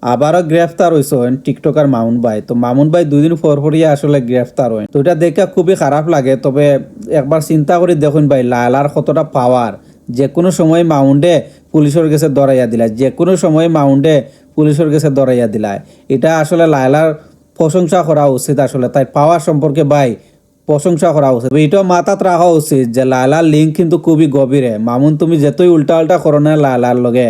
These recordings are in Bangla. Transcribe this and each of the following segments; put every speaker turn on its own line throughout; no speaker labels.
আবারও গ্রেফতার হয়েছেন টিকটকার মামুন ভাই। তো মামুন ভাই 2 দিন পরই আসলে গ্রেফতার হয়। তো এটা দেখে খুবই খারাপ লাগে। তবে একবার চিন্তা করে দেখুন ভাই, লায়লার কতটা পাওয়ার। যে কোনো সময় মাউন্টে পুলিশের কাছে ধরাইয়া দিলায়, যে কোনো সময় মাউন্টে পুলিশের কাছে ধরাইয়া দিলায়। এটা আসলে লায়লার প্রশংসা করা উচিত। আসলে তাই পাওয়ার সম্পর্কে ভাই প্রশংসা করা উচিত। এটাও মাথাত রাখা উচিত যে লায়লার লিঙ্ক কিন্তু খুবই গভীরে। মামুন তুমি যতই উল্টা উল্টা করো না লায়লার লগে,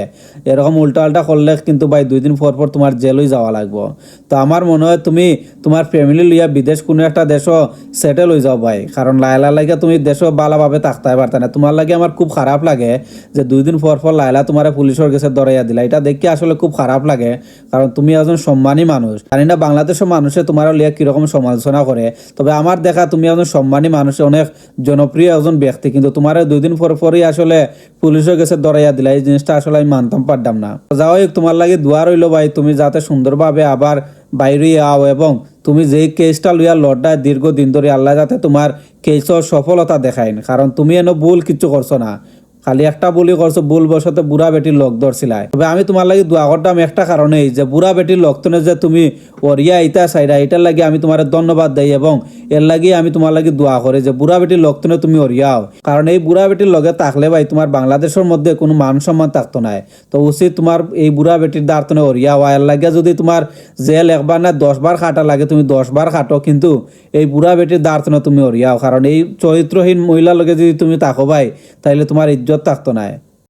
এরকম উল্টা উল্টা করলে কিন্তু ভাই 2 দিন পর তোমার জেলই যাওয়া লাগবো। তো আমার মনে হয় তুমি তোমার ফ্যামিলি লইয়া বিদেশ কোনো একটা দেশও সেটেল হয়ে যাও ভাই। কারণ লায়লার লাগে তুমি দেশও ভালোভাবে থাকতে পারতে না। তোমার লাগে আমার খুব খারাপ লাগে যে 2 দিন পর লায়লা তোমার পুলিশের কাছে ধরাইয়া দিলা। এটা দেখে আসলে খুব খারাপ লাগে। কারণ তুমি একজন সম্মানী মানুষ। জানি না বাংলাদেশের মানুষে তোমার লিয়া কিরকম সমালোচনা করে, তবে আমার দেখা তুমি একজন সম্মানী মানুষ, অনেক জনপ্রিয় একজন ব্যক্তি, কিন্তু তোমার 2 দিন পরই আসলে পুলিশের কাছে ধরাইয়া দিলা। এই জিনিসটা আসলে আমি মানতাম পারতাম না। যাই হোক, তোমার লাগে দোয়া রইল ভাই, তুমি যাতে সুন্দরভাবে আবার বাইরে আও এবং তুমি যেই কেসটা লইয়া লড়াই দীর্ঘদিন ধরে, আল্লাহ যাতে তোমার কেসের সফলতা দেখায়। কারণ তুমি এনে ভুল কিচ্ছু করছো না, খালি একটা বলি করছো, ভুল বসতে বুড়া বেটির লোক ধরছিলাই। তবে আমি তোমার লাগে দোয়া করতাম একটা কারণেই, যে বুড়া বেটির লোকতনে যে তুমি ওরিয়া ইতা চাইরা, এটার লাগে আমি তোমার ধন্যবাদ দেই এবং এর লাগে আমি তোমার লাগে দোয়া করি যে বুড়া বেটির লোকতনে তুমি ওরিয়াও। কারণ এই বুড়া বেটির লগে থাকলে ভাই তোমার বাংলাদেশের মধ্যে কোনো মান সম্মান থাকতো না। তো উচিত তোমার এই বুড়া বেটির দাঁড়তনে ওরিয়াও। এর লাগে যদি তোমার জেল একবার না 10 বার খাটা লাগে, তুমি 10 বার খাটো, কিন্তু এই বুড়া বেটির দাঁড়তনে তুমি ওরিয়াও। কারণ এই চরিত্রহীন মহিলার লগে যদি তুমি থাকো ভাই, তাইলে তোমার ইজ্জত থাকতো না।